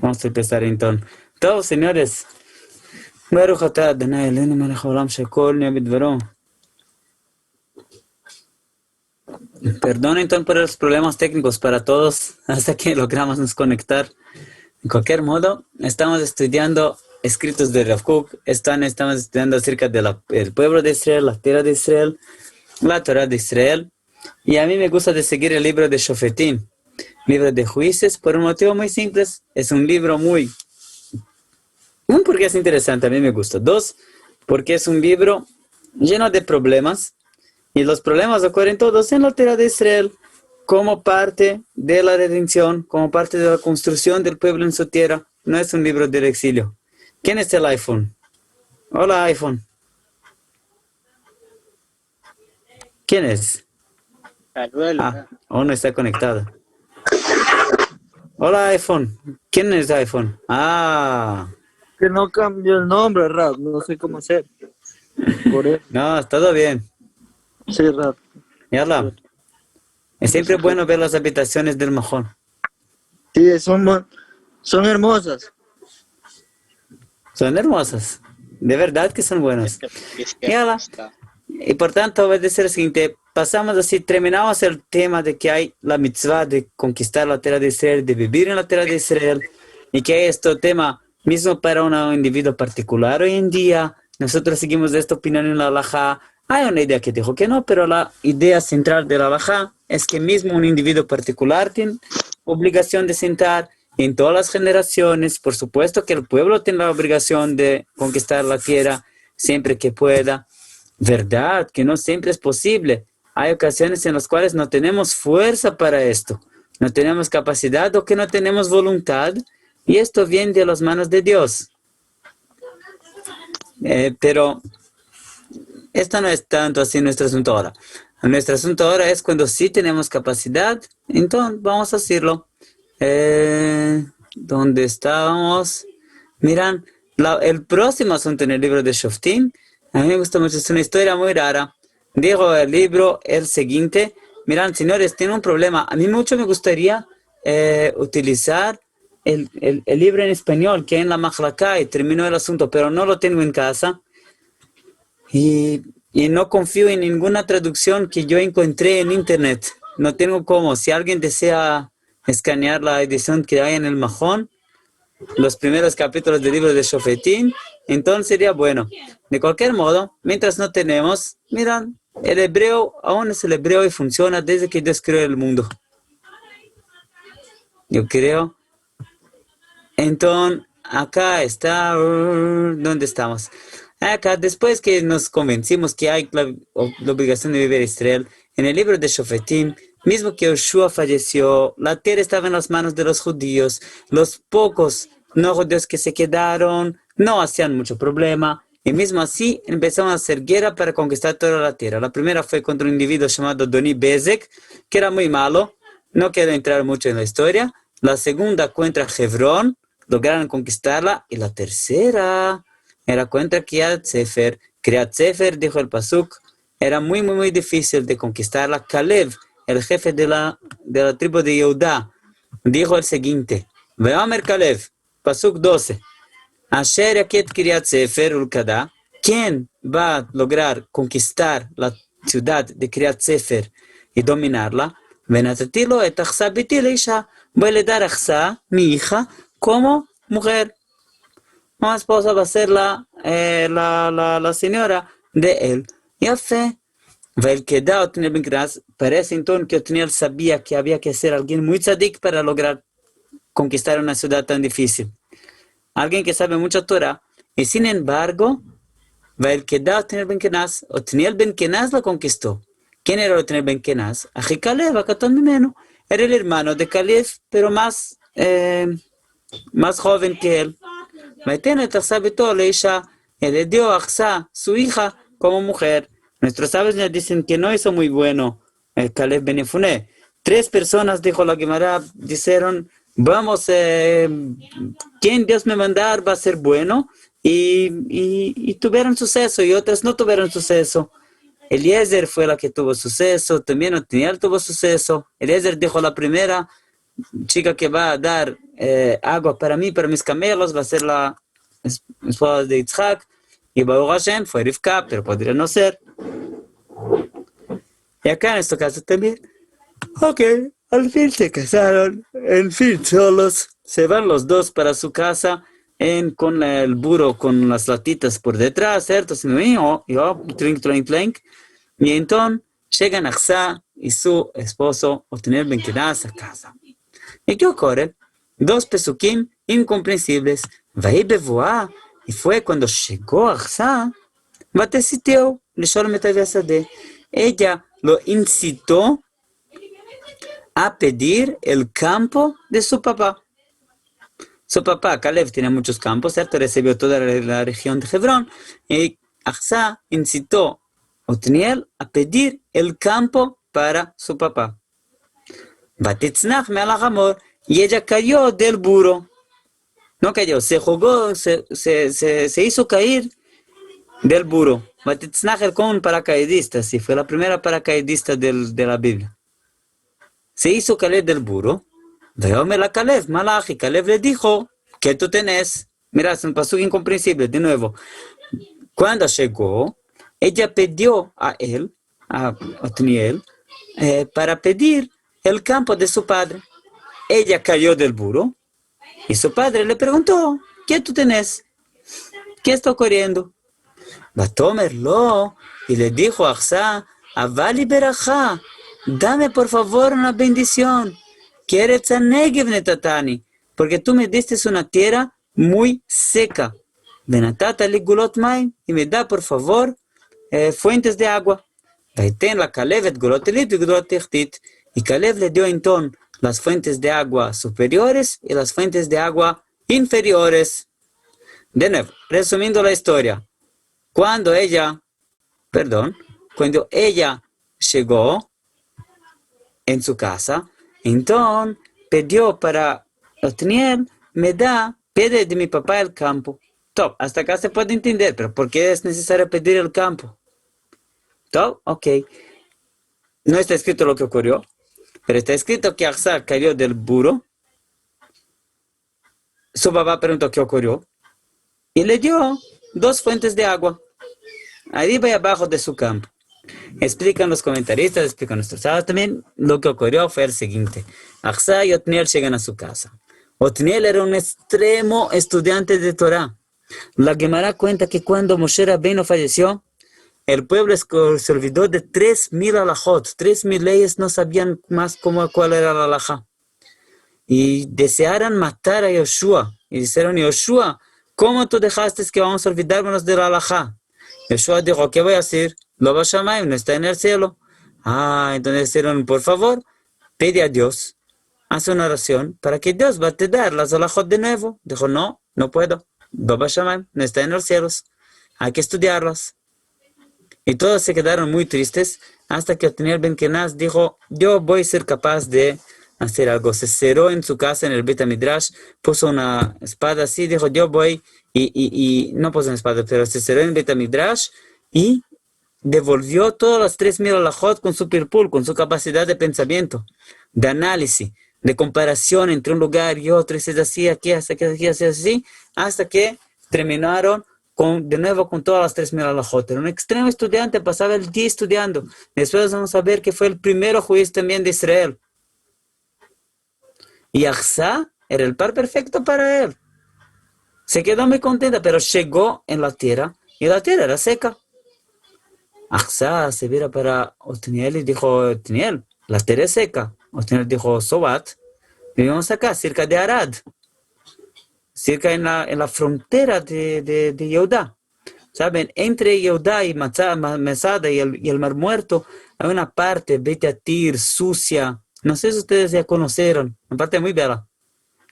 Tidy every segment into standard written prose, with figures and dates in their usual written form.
Vamos a empezar entonces. Todos, señores. Baruch atah Adonai Eloheinu melech haolam shekol nהיה bidvaro. Perdón entonces por los problemas técnicos para todos hasta que logramos nos conectar. De cualquier modo, estamos estudiando escritos de Rav Kook. Estamos estudiando acerca del pueblo de Israel, la tierra de Israel, la Torah de Israel. Y a mí me gusta de seguir el libro de Shofetim, libro de juicios, por un motivo muy simple. Es un libro muy... porque es interesante, a mí me gusta. Dos, porque es un libro lleno de problemas. Y los problemas ocurren todos en la tierra de Israel, como parte de la redención, como parte de la construcción del pueblo en su tierra. No es un libro del exilio. ¿Quién es el iPhone? Hola, iPhone. ¿Quién es? Aún no está conectado. Hola, iPhone. ¿Quién es iPhone? Que no cambió el nombre, Rap. No sé cómo hacer. Por eso. No, todo bien. Sí, Rap. Yala. Es siempre bueno ver las habitaciones del Mahón. Sí, son hermosas. Son hermosas. De verdad que son buenas. Yala. Y por tanto, va a decir lo siguiente. Pasamos así, terminamos el tema de que hay la mitzvah de conquistar la tierra de Israel, de vivir en la tierra de Israel, y que hay este tema mismo para un individuo particular. Hoy en día, nosotros seguimos esta opinión en la halajá. Hay una idea que dijo que no, pero la idea central de la halajá es que mismo un individuo particular tiene obligación de sentar en todas las generaciones. Por supuesto que el pueblo tiene la obligación de conquistar la tierra siempre que pueda. Verdad que no siempre es posible. Hay ocasiones en las cuales no tenemos fuerza para esto, no tenemos capacidad o que no tenemos voluntad, y esto viene de las manos de Dios. Pero esto no es tanto así nuestro asunto ahora. Nuestro asunto ahora es cuando sí tenemos capacidad, entonces vamos a hacerlo. ¿Dónde estábamos? Miran, el próximo asunto en el libro de Shoftim, a mí me gusta mucho, es una historia muy rara. Digo el libro el siguiente. Miran, señores, tiene un problema. A mí mucho me gustaría utilizar el libro en español que hay en la Mahlaká, y terminó el asunto, pero no lo tengo en casa. Y no confío en ninguna traducción que yo encontré en internet. No tengo cómo. Si alguien desea escanear la edición que hay en el Mahón, los primeros capítulos del libro de Shofetim, entonces sería bueno. De cualquier modo, mientras no tenemos, miran, el hebreo aún es el hebreo y funciona desde que Dios creó el mundo. Yo creo. Entonces, acá está. ¿Dónde estamos? Acá, después que nos convencimos que hay la obligación de vivir en Israel, en el libro de Shofetim, mismo que Yoshua falleció, la tierra estaba en las manos de los judíos. Los pocos no judíos que se quedaron no hacían mucho problema. Y mismo así empezamos a hacer guerra para conquistar toda la tierra. La primera fue contra un individuo llamado Doni Bezek, que era muy malo. No quiero entrar mucho en la historia. La segunda contra Hebrón, lograron conquistarla. Y la tercera era contra Kriyat Sefer. Kriyat Sefer, dijo el Pasuk, era muy, muy, muy difícil de conquistarla. Kalev, el jefe de la tribu de Yehudá, dijo el siguiente. Veomer Kalev, Pasuk 12. Asher yaket Kriyat Sefer ulkada. ¿Quién va a lograr conquistar la ciudad de Kriyat Sefer y dominarla? Venatatilo et achsa biti leisha. Voy a dar achsa, mi hija, como mujer. Mi esposa va a ser la señora de él. Ya fe. Velqueda Otniel Ben Kenaz, parece entonces que Otniel sabía que había que ser alguien muy tzadik para lograr conquistar una ciudad tan difícil. Alguien que sabe mucho Torah. Y sin embargo, Velqueda Otniel Ben Kenaz la conquistó. ¿Quién era Otniel Ben Kenaz? Aji Kalev, Akatón Mimenu. Era el hermano de Kalev, pero más joven que él. Él le dio a Achsa, su hija, como mujer. Nuestros sabios nos dicen que no hizo muy bueno Kalev Ben Yefuné. 3 personas, dijo la Gemara, dijeron, vamos, quien Dios me mandar va a ser bueno, y tuvieron suceso, y otras no tuvieron suceso. Eliezer fue la que tuvo suceso, también Otniel tuvo suceso. Eliezer dijo la primera chica que va a dar agua para mí, para mis camelos, va a ser la esposa de Yitzhak. Y Baruch Hashem fue Rivka, pero podría no ser. Y acá en este caso también. Ok, al fin se casaron, en fin solos. Se van los dos para su casa con el burro, con las latitas por detrás, ¿cierto? Trink, trink, trink. Y entonces llegan Achsá y su esposo Otniel Ben Kenaz a casa. ¿Y qué ocurre? Dos pesukim incomprensibles. Vahí bevoá, y fue cuando llegó Achsá, Batesiteo, le Sholem et Aviasadeh. Ella lo incitó a pedir el campo de su papá. Su papá, Caleb, tenía muchos campos, ¿cierto? Recibió toda la región de Hebrón. Y Achsá incitó a Otniel a pedir el campo para su papá. Batitznach me amor, y ella cayó del burro. No cayó, se jugó, se hizo caer del burro. Batitznach con un paracaidista, sí, fue la primera paracaidista de la Biblia. Se hizo caer del burro. Veóme la Caleb, Malach, y Caleb le dijo, ¿qué tú tenés? Mira, es un paso incomprensible, de nuevo. Cuando llegó, ella pidió a él, a Otniel, para pedir el campo de su padre. Ella cayó del burro y su padre le preguntó, ¿qué tú tenés? ¿Qué está ocurriendo? Batomerlo, y le dijo a Achsá, Avali berajá, dame por favor una bendición. Quieres a Negev netatani, porque tú me diste una tierra muy seca. Benatata li gulot maim, y me da por favor fuentes de agua. Vaiten la Caleb et gulot elit y gulot techtit. Y Caleb le dio entonces las fuentes de agua superiores y las fuentes de agua inferiores. De nuevo, resumiendo la historia. Cuando ella llegó en su casa, entonces pidió para Otniel, pide de mi papá el campo. Top, hasta acá se puede entender, pero ¿por qué es necesario pedir el campo? Top, ok. No está escrito lo que ocurrió, pero está escrito que Achsá cayó del burro. Su papá preguntó qué ocurrió y le dio 2 fuentes de agua, arriba y abajo de su campo. Explican los comentaristas, explican nuestros sábados también. Lo que ocurrió fue el siguiente. Achsá y Otniel llegan a su casa. Otniel era un extremo estudiante de Torah. La Gemara cuenta que cuando Moshe Rabbeinu falleció, el pueblo se olvidó de 3,000 alajot, 3,000 leyes, no sabían más cuál era la alajá. Y desearon matar a Yoshua. Y dijeron, Yoshua, ¿cómo tú dejaste que vamos a olvidarnos de la alajá? Yoshua dijo, ¿qué voy a hacer? Lo va a llamar, no está en el cielo. Entonces dijeron, por favor, pide a Dios, haz una oración para que Dios va a te dar las alajot de nuevo. Dijo, no puedo. Lo va a llamar, no está en los cielos. Hay que estudiarlas. Y todos se quedaron muy tristes hasta que Otniel Ben Kenaz dijo, yo voy a ser capaz de hacer algo. Se cerró en su casa, en el Bet HaMidrash, puso una espada así, dijo, yo voy, y no puso una espada, pero se cerró en el Bet HaMidrash y devolvió todas las 3,000 alajot con su pirpul, con su capacidad de pensamiento, de análisis, de comparación entre un lugar y otro, y se hacía aquí, hasta que terminaron de nuevo con todas las 3,000 alajot. Era un extremo estudiante, pasaba el día estudiando. Después vamos a ver que fue el primero juez también de Israel. Y Achsá era el par perfecto para él. Se quedó muy contenta, pero llegó en la tierra y la tierra era seca. Achsá se vira para Otniel y dijo, Otniel, la tierra es seca. Otniel dijo, so what? Vivimos acá, cerca de Arad. Cerca en la frontera de Yehudá. ¿Saben? Entre Yehudá y Mesada y el Mar Muerto hay una parte, Bet Yatir, sucia. No sé si ustedes ya conocieron. Una parte muy bella,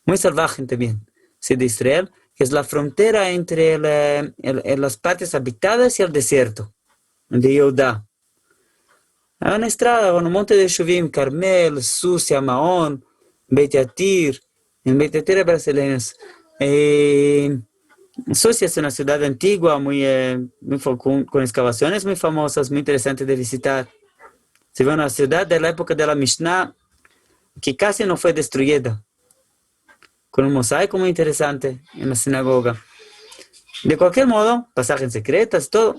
muy salvaje también. Sí, de Israel, que es la frontera entre las partes habitadas y el desierto de Yehudá. Hay una estrada con un monte de Shuvim, Carmel, sucia, Maón, Bet Yatir. En Bet Yatir hay brasileños. Sucia es una ciudad antigua, con excavaciones muy famosas, muy interesante de visitar. Se ve una ciudad de la época de la Mishnah que casi no fue destruida. con un mosaico muy interesante en la sinagoga. De cualquier modo, pasajes secretas, todo.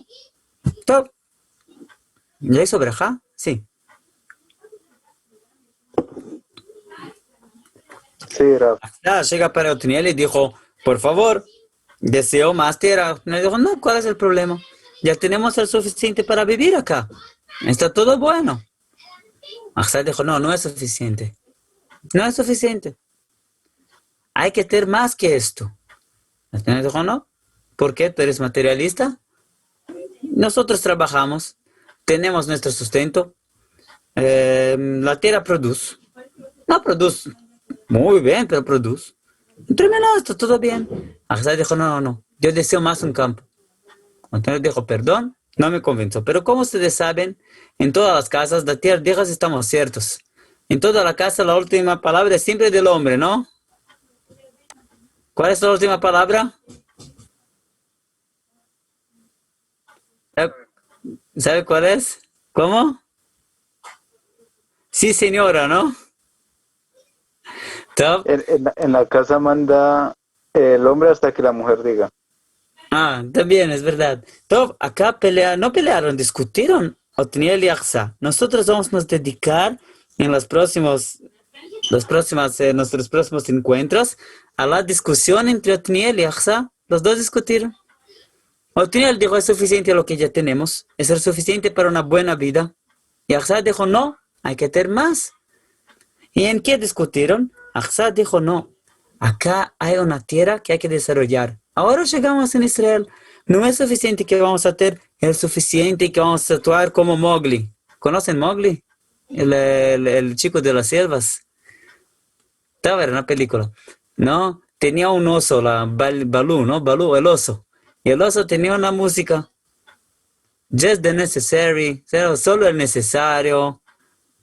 Todo. ¿Ya hizo verajá? Sí. Sí, Rab. Llega para Otniel y dijo, por favor, deseo más tierra. Le dijo, no, ¿cuál es el problema? Ya tenemos el suficiente para vivir acá. Está todo bueno. Achsá dijo, no, no es suficiente. No es suficiente. Hay que tener más que esto. Otniel dijo, no. ¿Por qué? ¿Tú eres materialista? Nosotros trabajamos, tenemos nuestro sustento. La tierra produce. No produce muy bien, pero produce. Terminó, está todo bien. Achsá dijo, no, no, no. Yo deseo más un campo. Entonces dijo, perdón, no me convenció. Pero como ustedes saben, en todas las casas, la tierra, digas, estamos ciertos. En toda la casa, la última palabra es siempre del hombre, ¿no? ¿Cuál es la última palabra? ¿Sabe cuál es? ¿Cómo? Sí, señora, ¿no? Top. En la casa manda el hombre hasta que la mujer diga. También es verdad. Top, acá no pelearon, discutieron. Otniel y Achsá. Nosotros vamos a nos dedicar en nuestros próximos encuentros a la discusión entre Otniel y Achsá. Los dos discutieron. Otniel dijo, es suficiente lo que ya tenemos. Es el suficiente para una buena vida. Y Achsá dijo, no, hay que tener más. ¿Y en qué discutieron? Achsá dijo, no, acá hay una tierra que hay que desarrollar. Ahora llegamos en Israel. No es suficiente que vamos a tener, es suficiente que vamos a actuar como Mowgli. ¿Conocen Mowgli? El chico de las selvas. Estaba en una película. No, tenía un oso, Balú, ¿no? Balú, el oso. Y el oso tenía una música. Just the necessary, solo el necesario.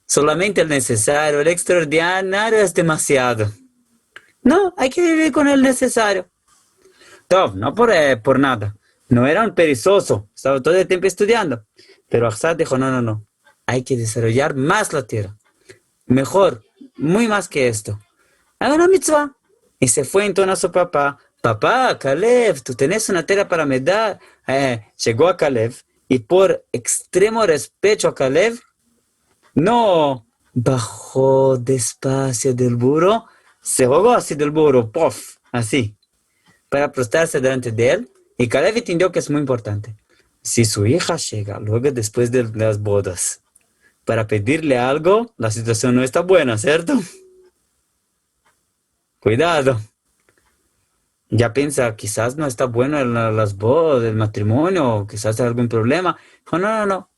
Solamente el necesario, el extraordinario es demasiado. No, hay que vivir con el necesario. Top, no por nada. No era un perezoso, estaba todo el tiempo estudiando. Pero Achsá dijo, no, no, no. Hay que desarrollar más la tierra. Mejor, muy más que esto. Haga una mitzvah. Y se fue entonces a su papá. Papá, Caleb, tú tenés una tierra para me dar. Llegó a Caleb y por extremo respeto a Caleb, no bajó despacio del burro, se jugó así del burro, puff, así, para prostrarse delante de él. Y Caleb entendió que es muy importante. Si su hija llega luego después de las bodas para pedirle algo, la situación no está buena, ¿cierto? Cuidado. Ya piensa, quizás no está bueno las bodas, el matrimonio, quizás hay algún problema. Dijo, no, no, no.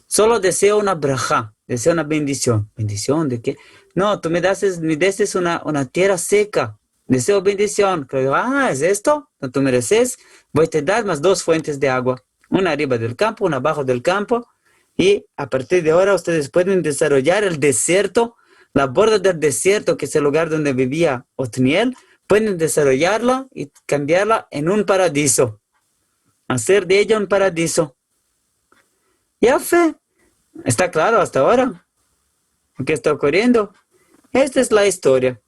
Solo deseo una braja, deseo una bendición. ¿Bendición de qué? No, tú me des una tierra seca. Deseo bendición. Pero, ¿es esto? No, tú mereces. Voy a te dar más 2 fuentes de agua. Una arriba del campo, una abajo del campo. Y a partir de ahora ustedes pueden desarrollar el desierto, la borda del desierto, que es el lugar donde vivía Otniel. Pueden desarrollarla y cambiarla en un paraíso. Hacer de ella un paraíso. Ya fe. ¿Está claro hasta ahora? ¿Qué está ocurriendo? Esta es la historia.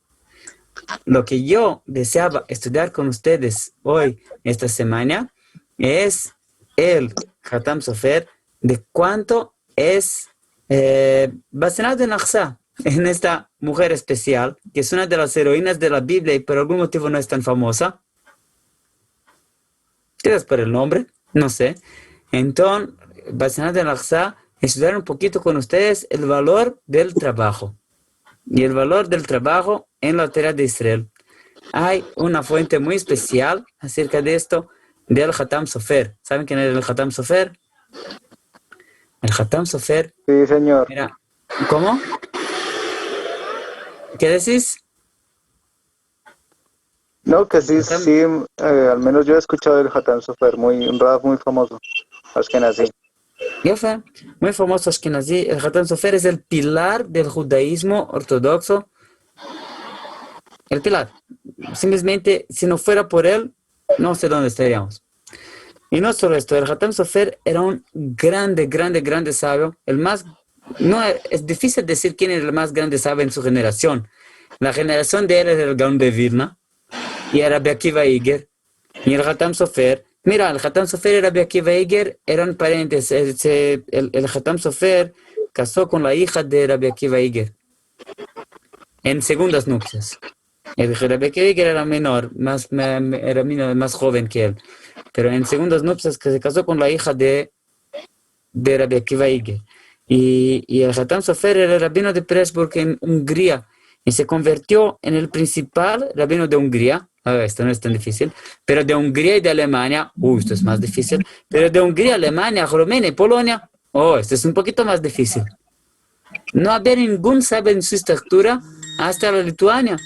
Lo que yo deseaba estudiar con ustedes hoy, esta semana, es el Hatam Sofer, de cuánto es basado en Achsá, en esta mujer especial, que es una de las heroínas de la Biblia y por algún motivo no es tan famosa. Quizás por el nombre, no sé. Entonces, basado en Achsá, estudiar un poquito con ustedes el valor del trabajo y el valor del trabajo en la tierra de Israel. Hay una fuente muy especial acerca de esto del Hatam Sofer. ¿Saben quién era el Hatam Sofer? El Hatam Sofer Sí, señor. era... ¿Cómo? ¿Qué decís? No, que sí, Hatam- sí, al menos yo he escuchado el Hatam Sofer, un rap muy famoso, Ashkenazi. Ya fue, muy famoso Ashkenazi. El Hatam Sofer es el pilar del judaísmo ortodoxo. El pilar. Simplemente, si no fuera por él, no sé dónde estaríamos. Y no solo esto, el Hatam Sofer era un grande sabio. El más, no, es difícil decir quién era el más grande sabio en su generación. La generación de él era el Gaón de Vilna, y a Rabbi Akiva Iger. Y el Hatam Sofer, mira, el Hatam Sofer y Rabbi Akiva Iger eran parientes. El Hatam Sofer casó con la hija de Rabbi Akiva Iger en segundas nupcias. El Rabbi Akiva Iger era menor, más joven que él. Pero en segundas nupcias que se casó con la hija de Rabbi Akiva Iger. Y el Hatam Sofer era el rabino de Pressburg en Hungría. Y se convirtió en el principal rabino de Hungría. A ver, esto no es tan difícil. Pero de Hungría y de Alemania, esto es más difícil. Pero de Hungría, Alemania, Rumania y Polonia, esto es un poquito más difícil. No había ningún saber en su estructura hasta la Lituania,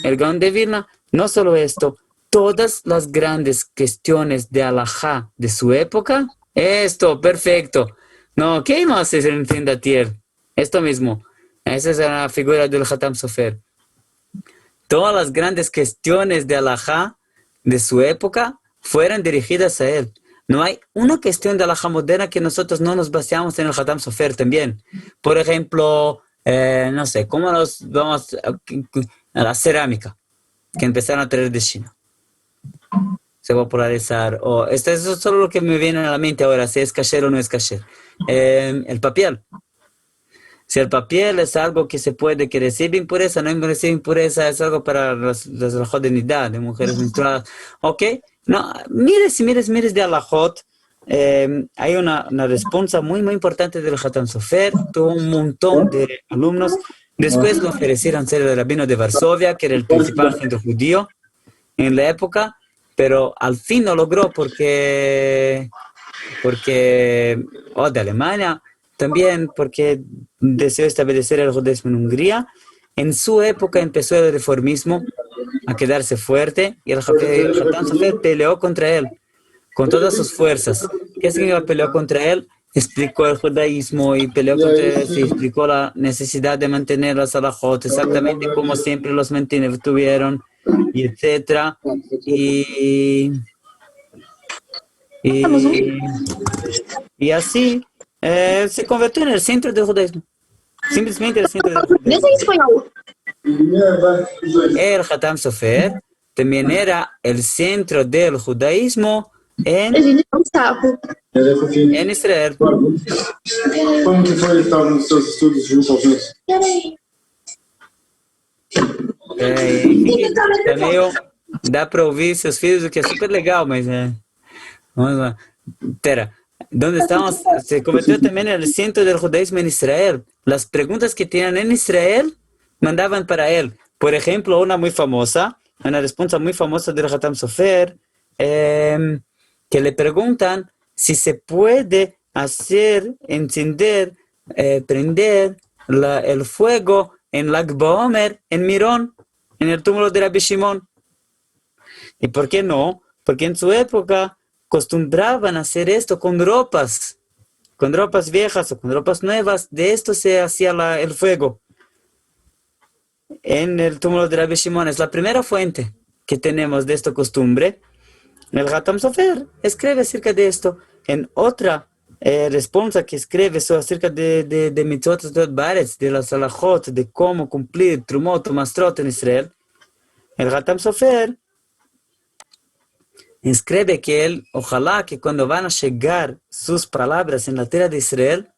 el Gaón de Vilna. No solo esto, todas las grandes cuestiones de halajá de su época, esto, perfecto. No, ¿qué más se entiende a ti? Esto mismo. Esa es la figura del Hatam Sofer. Todas las grandes cuestiones de halajá de su época fueron dirigidas a él. No hay una cuestión de halajá moderna que nosotros no nos baseamos en el Hatam Sofer también. Por ejemplo, no sé, ¿cómo nos vamos a la cerámica que empezaron a traer de China? Se va a polarizar. Esto es solo lo que me viene a la mente ahora, si es kasher o no es kasher. El papel. Si el papel es algo que se puede, que recibe impureza, no recibe impureza, es algo para las alajot de nidá, de mujeres menstruadas. ¿Ok? No, mires de alajot. Hay una respuesta muy, muy importante del Hatam Sofer. Tuvo un montón de alumnos. Después lo ofrecieron ser el rabino de Varsovia, que era el principal centro judío en la época, pero al fin no logró porque de Alemania, también porque deseó establecer el judaísmo en Hungría. En su época empezó el reformismo a quedarse fuerte y el Hatam Sofer peleó contra él con todas sus fuerzas. ¿Qué significa peleó contra él? Explicó el judaísmo y peleó contra él y explicó la necesidad de mantener las halajot exactamente como siempre los tuvieron, y etcétera. Y así se convirtió en el centro del judaísmo. Simplemente el centro del judaísmo. El Hatam Sofer también era el centro del judaísmo en Israel. Como que foi estar nos seus estudos junto aos meus? Também dá para ouvir seus filhos, o que é super legal, mas vamos lá. Espera, ¿dónde estamos? Se convirtió también en el centro del judaísmo en Israel. Las preguntas que tenían en Israel mandaban para él. Por ejemplo, una respuesta muy famosa del Hatam Sofer, que le preguntan si se puede prender el fuego en Lag Baomer, en Mirón, en el túmulo de Rabbi Shimon. ¿Y por qué no? Porque en su época acostumbraban a hacer esto con ropas viejas o con ropas nuevas. De esto se hacía el fuego en el túmulo de Rabbi Shimon. Es la primera fuente que tenemos de esta costumbre. El Hatam Sofer escribe acerca de esto en otra respuesta que escribe acerca de mitzvot bares, de las halajot, de cómo cumplir trumot o mastrot en Israel. El Hatam Sofer escribe que él, ojalá que cuando van a llegar sus palabras en la tierra de Israel,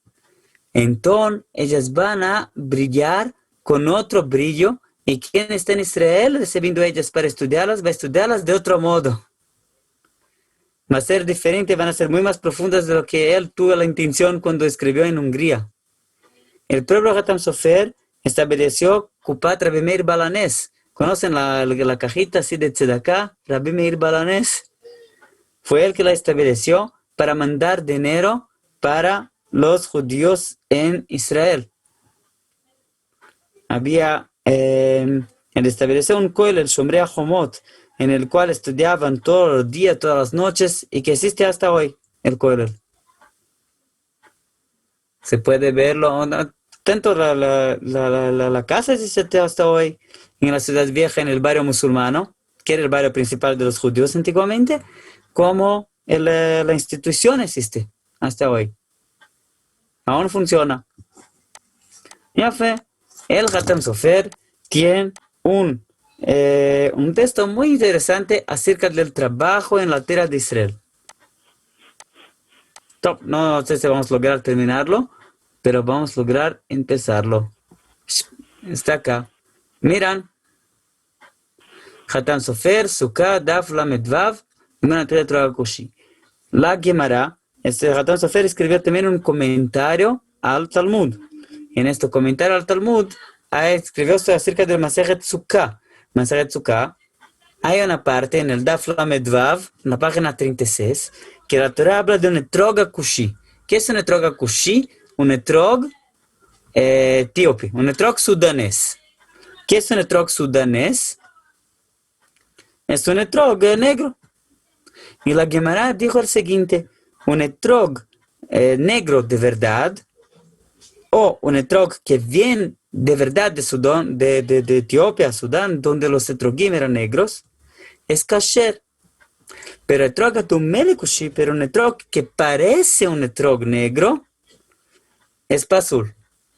entonces ellas van a brillar con otro brillo, y quien está en Israel recibiendo ellas para estudiarlas, va a estudiarlas de otro modo. Va a ser diferente, van a ser muy más profundas de lo que él tuvo la intención cuando escribió en Hungría. El propio Hatam Sofer estableció Kupat Rabbi Meir Balanés. ¿Conocen la cajita así de Tzedakah? Rabbi Meir Balanés fue el que la estableció para mandar dinero para los judíos en Israel. Él estableció un koel, el Shomrei HaChomot, en el cual estudiaban todos los días, todas las noches, y que existe hasta hoy, el koel. Se puede verlo, tanto la casa existe hasta hoy, en la ciudad vieja, en el barrio musulmano, que era el barrio principal de los judíos antiguamente, como la institución existe hasta hoy. Aún funciona. Ya fue. El Hatam Sofer tiene un un texto muy interesante acerca del trabajo en la tierra de Israel. Top, no sé si vamos a lograr terminarlo, pero vamos a lograr empezarlo. Está acá. Miran. Hatan Sofer, Sukkah, Daf, Lamed Vav, una Torah Kushi. La Gemara, Hatan Sofer escribió también un comentario al Talmud. En este comentario al Talmud, escribió acerca del Masejet Sukkah. Masejet Sukkah, hay una parte en el Daf Lamed Vav, en la página 36, que la Torah habla de un etrog akushi. ¿Qué es un etrog akushi? Un etrog etíope, un etrog sudanés. ¿Qué es un etrog sudanés? Es un etrog negro. Y la Gemara dijo el siguiente: un etrog negro de verdad, o un etrog que viene de verdad de Sudán, de Etiopía, Sudán, donde los etrogim eran negros, es kasher. Pero etrog atumele kushi, pero un etrog que parece un etrog negro, es pasul.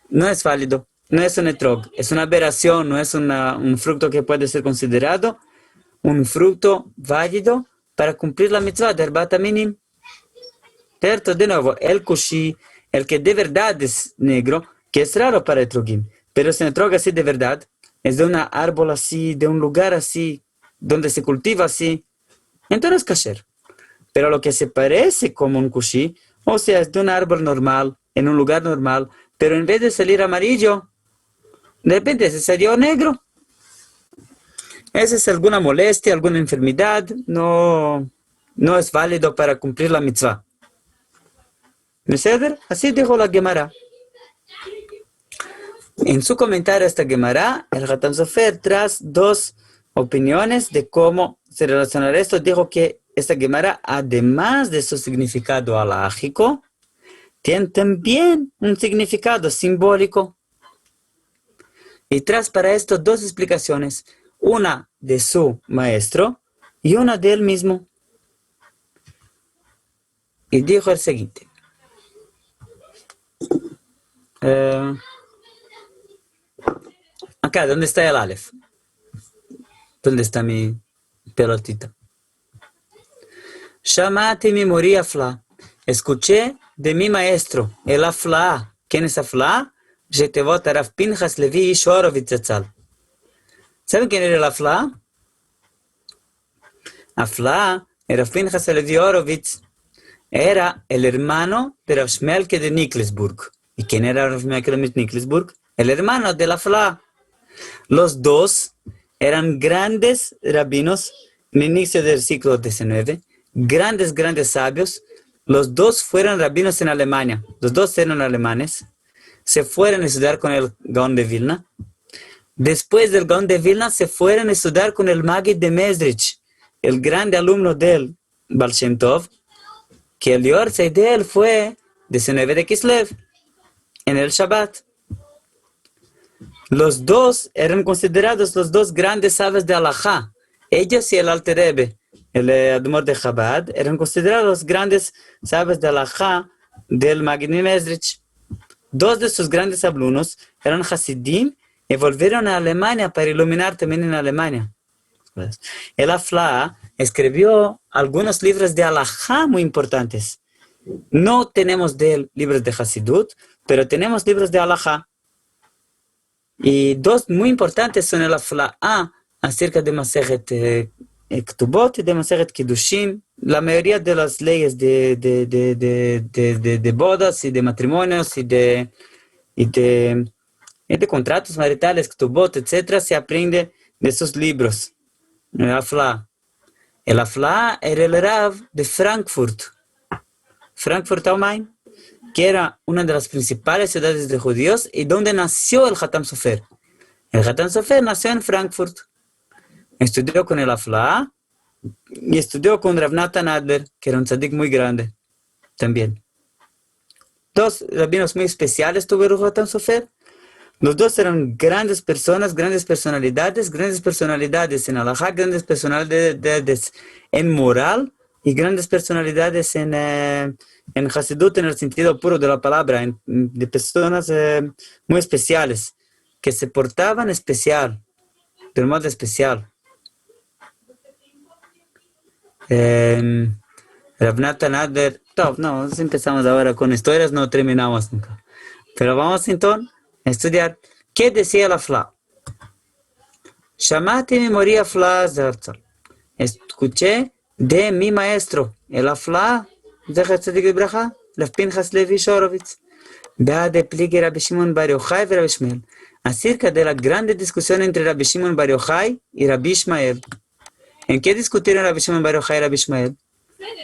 No es válido. No es un etrog. Es una aberración, no es un fruto que puede ser considerado un fruto válido para cumplir la mitzvah del Bat Minim. Cierto, de nuevo, el kushi, el que de verdad es negro, que es raro para etrogim, pero es un etrog así de verdad, es de un árbol así, de un lugar así, donde se cultiva así, entonces es kasher. Pero lo que se parece como un kushi, o sea, es de un árbol normal, en un lugar normal, pero en vez de salir amarillo, de repente se salió negro. Esa es alguna molestia, alguna enfermedad, no es válido para cumplir la mitzvah. ¿Beseder? Así dijo la Gemara. En su comentario a esta Gemara, el Hatan Sofer trae dos opiniones de cómo se relacionará esto. Dijo que esta Gemara, además de su significado halágico, tiene también un significado simbólico. Y trae para esto dos explicaciones. Una de su maestro y una de él mismo. Y dijo el siguiente. Acá, ¿dónde está el Aleph? ¿Dónde está mi pelotita? Shamati mi mori afla. Escuché de mi maestro, el afla. ¿Quién es afla? Jetevot Arav Pinchas Levi Ish Horovitz Zatzal. ¿Saben quién era el Afla? Afla, Rav Pinchas Levi Horovitz, era el hermano de Rav Shmelke de Niklesburg. ¿Y quién era Rav Shmelke de Niklesburg? El hermano del Afla. Los dos eran grandes rabinos en el inicio del siglo XIX, grandes sabios. Los dos fueron rabinos en Alemania. Los dos eran alemanes. Se fueron a estudiar con el Gaon de Vilna. Después del Gaon de Vilna se fueron a estudiar con el Maggid de Mezrich, el grande alumno del Baal Shem Tov, que el divorcio de él fue 19 de Kislev, en el Shabbat. Los dos eran considerados los dos grandes sabios de Halajá. Ellos y el Alter Rebbe, el Admor de Chabad, eran considerados los grandes sabios de Halajá del Maggid de Mezrich. Dos de sus grandes alumnos eran Hasidim y volvieron a Alemania para iluminar también en Alemania. El Afla escribió algunos libros de Halajá muy importantes. No tenemos de él libros de Hasidut, pero tenemos libros de Halajá. Y dos muy importantes son el Afla acerca de Masechet Ktubot y de Masechet Kiddushin. La mayoría de las leyes de bodas y de matrimonios y de contratos maritales, Ktubot, etc., se aprende de sus libros. El Afla. El Afla era el Rav de Frankfurt am Main, que era una de las principales ciudades de judíos y donde nació el Hatan Sofer. El Hatan Sofer nació en Frankfurt. Estudió con el Afla y estudió con Rav Natan Adler, que era un tzadik muy grande también. Dos rabinos muy especiales tuvo el Hatan Sofer. Los dos eran grandes personas, grandes personalidades en Halajá, grandes personalidades en moral y grandes personalidades en Hasidut, en el sentido puro de la palabra, de personas muy especiales, que se portaban especial. de un modo especial. Rav Natan Adler, top, no, empezamos ahora con historias, no terminamos nunca. Pero vamos entonces a estudiar qué decía la Fla. Shamati mi moría Fla Zertzal. Escuché de mi maestro, el Afla, Zecher Tzadik Libraja, Rav Pinchas Levi Shorowitz, de Pligi Rabbi Shimon Bar Yochai y Rabbi Ishmael, acerca de la grande discusión entre Rabbi Shimon Bar Yochai y Rabbi Ishmael. ¿En qué discutieron Rabbi Shimon Bar Yochai y Rabbi Ishmael?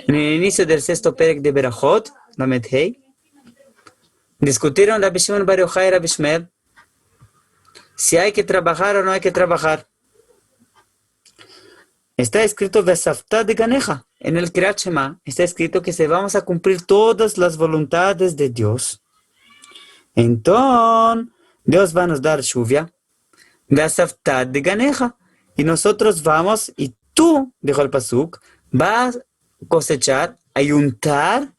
En el inicio del sexto perek de Berajot, Lamed Hei, discutieron Rabbi Shimon Bar Yochai y Rabbi Ishmael si hay que trabajar o no hay que trabajar. Está escrito Vesafta de Ganeja. En el Kriyat Shema está escrito que se vamos a cumplir todas las voluntades de Dios. Entonces, Dios va a nos dar lluvia. Vesafta de Ganeja. Y nosotros vamos, y tú, dijo el Pasuk, vas a cosechar, a untar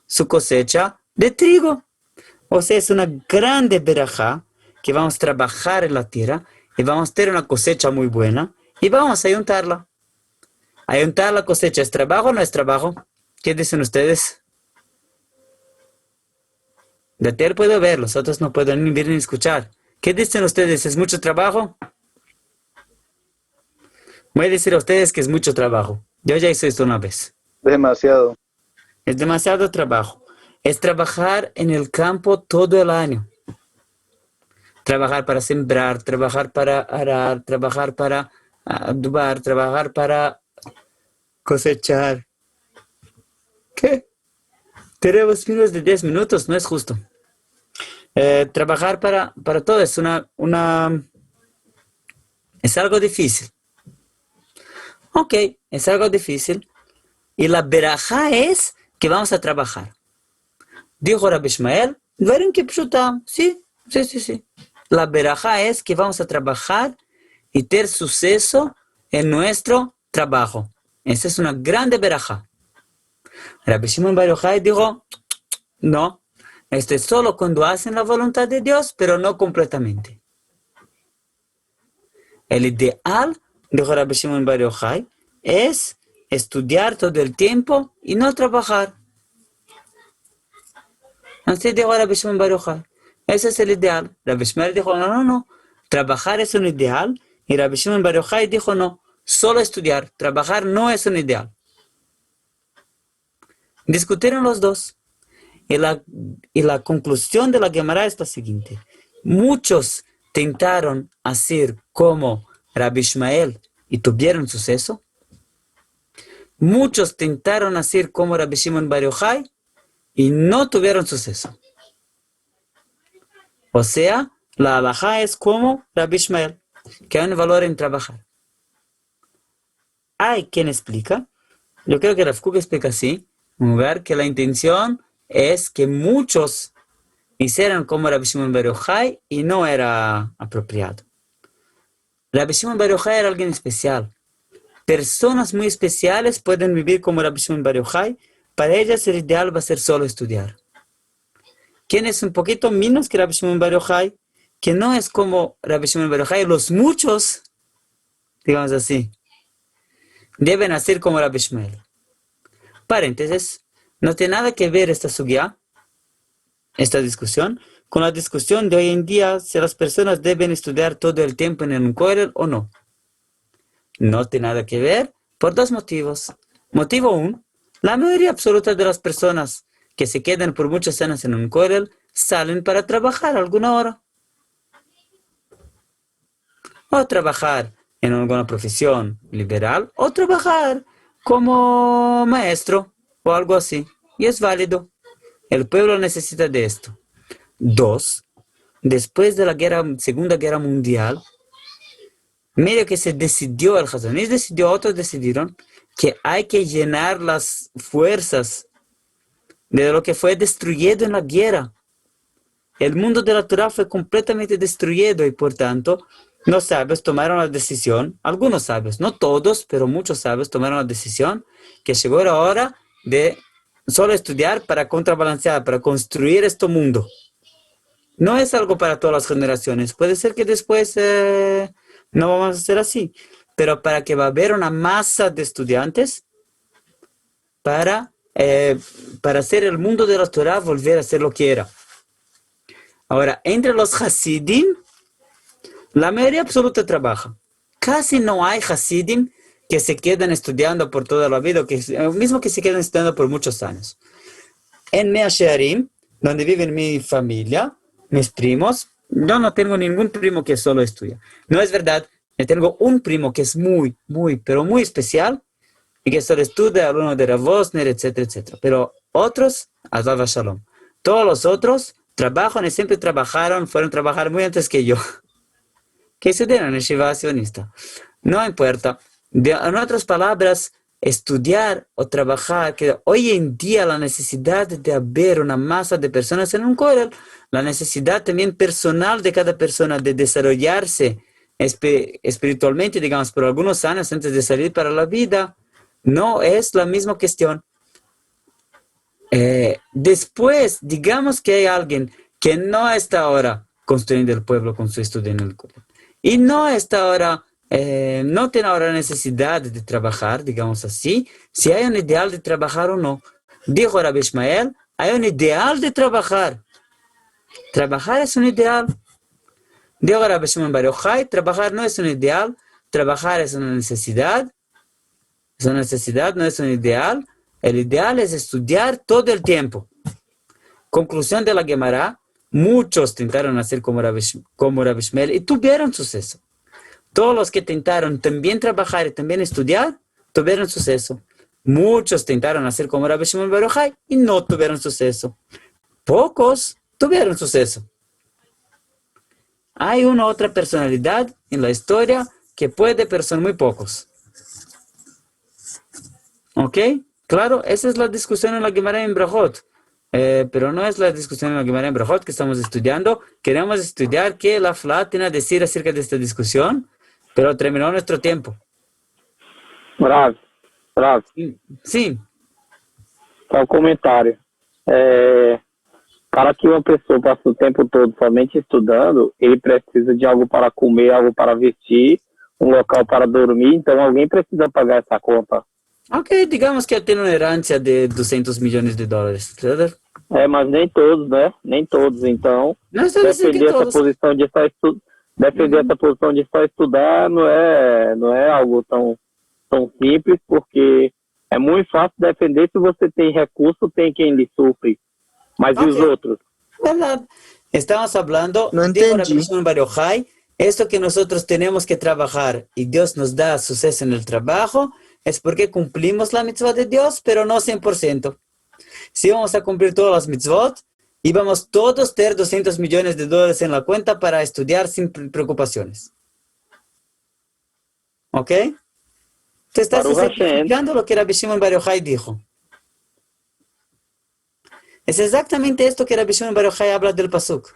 su cosecha de trigo. O sea, es una grande berajá que vamos a trabajar en la tierra y vamos a tener una cosecha muy buena y vamos a untarla. ¿Ayuntar la cosecha es trabajo o no es trabajo? ¿Qué dicen ustedes? De Ter puedo ver, los otros no pueden ni ver ni escuchar. ¿Qué dicen ustedes? ¿Es mucho trabajo? Voy a decir a ustedes que es mucho trabajo. Yo ya hice esto una vez. Demasiado. Es demasiado trabajo. Es trabajar en el campo todo el año. Trabajar para sembrar, trabajar para arar, trabajar para adubar, trabajar para cosechar. ¿Qué? Tenemos menos de 10 minutos, no es justo. Trabajar para todo es es algo difícil. Ok, es algo difícil. Y la berajá es que vamos a trabajar. Dijo Rabbi Ishmael, Dvarim kipshutam. Sí. La berajá es que vamos a trabajar y tener suceso en nuestro trabajo. Esa es una grande berajá. Rabbi Shimon Bar Yochai dijo, no, esto es solo cuando hacen la voluntad de Dios, pero no completamente. El ideal, dijo Rabbi Shimon Bar Yochai, es estudiar todo el tiempo y no trabajar. Así dijo Rabbi Shimon Bar Yochai. Ese es el ideal. Rabbi Ishmael dijo, no. Trabajar es un ideal. Y Rabbi Shimon Bar Yochai dijo, no. Solo estudiar. Trabajar no es un ideal. Discutieron los dos. Y la conclusión de la Gemara es la siguiente. Muchos intentaron hacer como Rabbi Ishmael y tuvieron suceso. Muchos intentaron hacer como Rabbi Shimon Bar Yochai y no tuvieron suceso. O sea, la halajá es como Rabbi Ishmael, que hay un valor en trabajar. Hay quien explica, yo creo que Rav Kook explica así, ver que la intención es que muchos hicieran como Rabbi Shimon Bar Yochai y no era apropiado. Rabbi Shimon Bar Yochai era alguien especial. Personas muy especiales pueden vivir como Rabbi Shimon Bar Yochai. Para ellas el ideal va a ser solo estudiar. ¿Quién es un poquito menos que Rabbi Shimon Bar Yochai? Que no es como Rabbi Shimon Bar Yochai, los muchos, digamos así, deben hacer como Rabbi Ishmael. Paréntesis, no tiene nada que ver esta sugya, esta discusión, con la discusión de hoy en día si las personas deben estudiar todo el tiempo en un kollel o no. No tiene nada que ver por dos motivos. Motivo 1, la mayoría absoluta de las personas que se quedan por muchos años en un kollel salen para trabajar alguna hora. O trabajar en alguna profesión liberal, o trabajar como maestro, o algo así. Y es válido. El pueblo necesita de esto. 2, después de la Segunda Guerra Mundial, medio que se decidió, el Hazon Ish decidió, otros decidieron, que hay que llenar las fuerzas de lo que fue destruido en la guerra. El mundo de la Torah fue completamente destruido y por tanto los sabios tomaron la decisión, algunos sabios, no todos, pero muchos sabios tomaron la decisión que llegó la hora de solo estudiar para contrabalancear, para construir este mundo. No es algo para todas las generaciones. Puede ser que después No vamos a hacer así. Pero para que va a haber una masa de estudiantes para hacer el mundo de la Torah volver a ser lo que era. Ahora, entre los Hasidim, la mayoría absoluta trabaja. Casi no hay Hasidim que se quedan estudiando por toda la vida, mismo que se quedan estudiando por muchos años. En Mea Shearim, donde vive mi familia, mis primos, yo no tengo ningún primo que solo estudia. No es verdad, yo tengo un primo que es pero muy especial, y que solo estudia, uno de Rav Wosner, etcétera, etcétera. Pero otros, Alav Shalom. Todos los otros trabajan y siempre fueron a trabajar muy antes que yo. Que estudiaron en Shiva sionista. No importa. En otras palabras, estudiar o trabajar, que hoy en día la necesidad de haber una masa de personas en un kollel, la necesidad también personal de cada persona de desarrollarse espiritualmente, digamos, por algunos años antes de salir para la vida, no es la misma cuestión. Después, digamos que hay alguien que no está ahora construyendo el pueblo con su estudio en el colegio y no está ahora, no tiene ahora necesidad de trabajar, digamos así, si hay un ideal de trabajar o no. Dijo Rabbi Ishmael, hay un ideal de trabajar. Trabajar es un ideal. Dijo Rabbi Shimon Bar Yochai, trabajar no es un ideal, trabajar es una necesidad. Es una necesidad, no es un ideal. El ideal es estudiar todo el tiempo. Conclusión de la Gemara, muchos intentaron hacer como Rabbi Ishmael y tuvieron suceso. Todos los que intentaron también trabajar y también estudiar, tuvieron suceso. Muchos intentaron hacer como Rabbi Shimon Bar Yochai y no tuvieron suceso. Pocos tuvieron suceso. Hay una otra personalidad en la historia que puede, pero son muy pocos. ¿Ok? Claro, esa es la discusión en la Gemara en Brajot. Pero no es la discusión en la Gemara en Brajot que estamos estudiando. Queremos estudiar qué la Fla tiene a decir acerca de esta discusión, pero terminó nuestro tiempo. Rav, Sí. só um comentário. Para que uma pessoa passe o tempo todo somente estudando, ele precisa de algo para comer, algo para vestir, um local para dormir, então alguém precisa pagar essa conta. Ok, digamos que tiene una herencia de $200 millones, ¿verdad? Mas nem todos, né? Nem todos. Então, No estoy diciendo que defender essa todos. posição de só estudar não é algo tão simples, porque é muito fácil defender se você tem recurso, tem quem lhe supre. Mas e os Ok. outros? ¿Verdad? Estamos hablando No de entendí. Rabbi Bar Yochai, esto que nosotros tenemos que trabajar y Dios nos da suceso en el trabajo, es porque cumplimos la mitzvah de Dios, pero no 100%. Si vamos a cumplir todas las mitzvot, íbamos todos a tener $200 millones en la cuenta para estudiar sin preocupaciones. ¿Ok? Te estás Baruch Hashem. certificando lo que Rabbi Shimon Bar Yochai dijo. Es exactamente esto que Rabbi Shimon Bar Yochai habla del pasuk.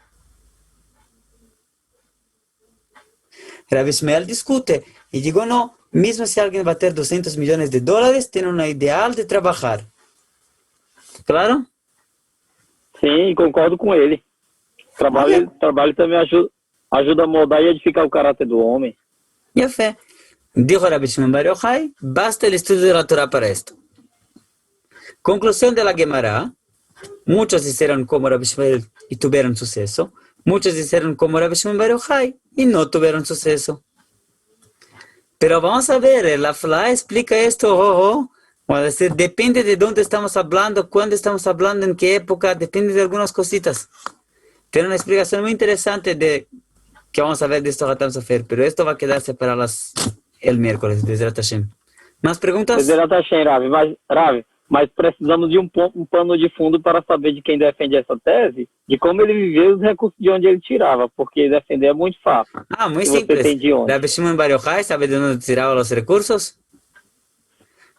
Rabbi Ishmael discute y digo no, mismo si alguien va a tener $200 millones, tiene un ideal de trabajar. ¿Claro? Sim, concordo com ele. Trabalho também ajuda a moldar e edificar o caráter do homem. Yafé. Dijo Rabbi Shimon Bar Yochai, basta el estudio de la Torah para esto. Conclusión de la Gemara, muchos hicieron como Rabbi Ishmael y tuvieron suceso. Muchos hicieron como Rabbi Shimon Bar Yochai y no tuvieron suceso. Pero vamos a ver, la Fla explica esto, Vamos a decir, depende de dónde estamos hablando, cuándo estamos hablando, en qué época, depende de algunas cositas. Tiene una explicación muy interesante de que vamos a ver de esto Hatam Sofer, pero esto va a quedarse para el miércoles, desde Hashem. ¿Más preguntas? Bezerra Hashem, Rav, mas precisamos de um pano de fundo para saber de quem defende essa tese, de como ele viveu os recursos de onde ele tirava, porque defender é muito fácil. Muy Se você simple. tem de onde. Rabbi Shimon Bar Yochai, ¿sabe de dónde tiraba los recursos?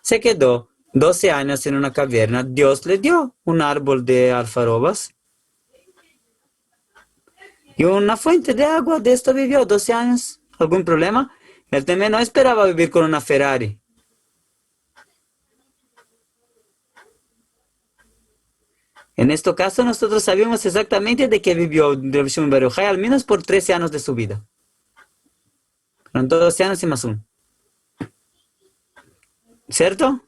Se quedó 12 años en una caverna. Dios le dio un árbol de alfarrobas y una fuente de agua. De esto vivió 12 años. ¿Algún problema? Él también no esperaba vivir con una Ferrari. En este caso, nosotros sabemos exactamente de qué vivió Rabbi Shimon Bar Yochai, al menos por 13 años de su vida. Fueron 12 años y más uno. ¿Cierto?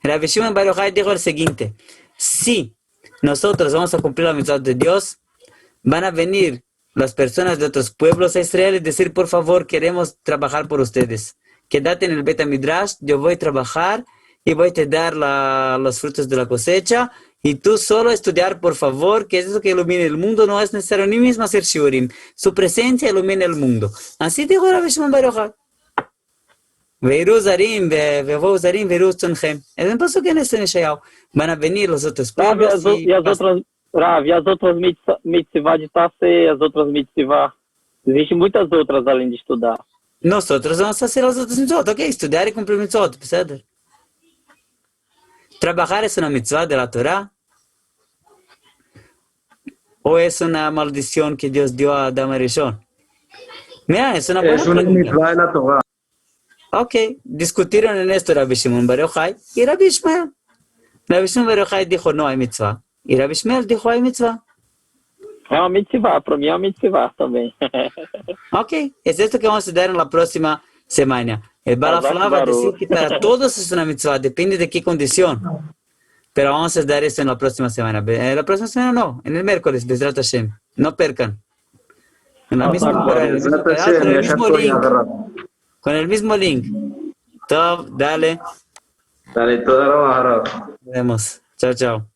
Rabbi Shimon Bar Yochai dijo el siguiente: si nosotros vamos a cumplir la mitzvah de Dios, van a venir las personas de otros pueblos a Israel y decir, por favor, queremos trabajar por ustedes. Quédate en el Bet HaMidrash, yo voy a trabajar y voy a te dar los frutos de la cosecha, y tú solo estudiar, por favor, que es eso que ilumina el mundo, no es necesario ni mismo hacer shiurim. Su presencia ilumina el mundo. Así dijo Rabbi Shimon Bar Yochai. Veiru zarim, vevou zarim, veiru tzonhem. Es un paso que en este Yeshayahu. Van a venir los otros Rav, pueblos e as outras mitzvah de Tassé, as outras mitzvah. Existem muitas outras além de estudar. Nosotros vamos a hacer los otros mitzvot, ok, estudiar y cumplir mitzvot, ¿verdad? ¿Trabajar es una mitzvah de la Torah? ¿O es una maldición que Dios dio a Adam Rishon? Mira, es una buena Es una pregunta. mitzvah de la Torah. Ok, discutieron en esto Rabbi Shimon Bar Yochai y Rabbi Ishmael. Rabbi Shimon Bar Yochai dijo no hay mitzvah. Y Rabbi Ishmael dijo hay mitzvah. É uma mitzvah, para mim é uma mitzvah também. Ok, es esto que vamos a estudiar en la próxima semana. El Balafla va a decir que para todos es una mitzvah, depende de qué condición. Pero vamos a estudiar esto en la próxima semana. En la próxima semana no, en el miércoles, Bezrat Hashem. No percan. En la misma hora, en el mismo canal, con el mismo link. Con el mismo link. Top, dale. Dale, toda la Nos vemos. Chao, chao.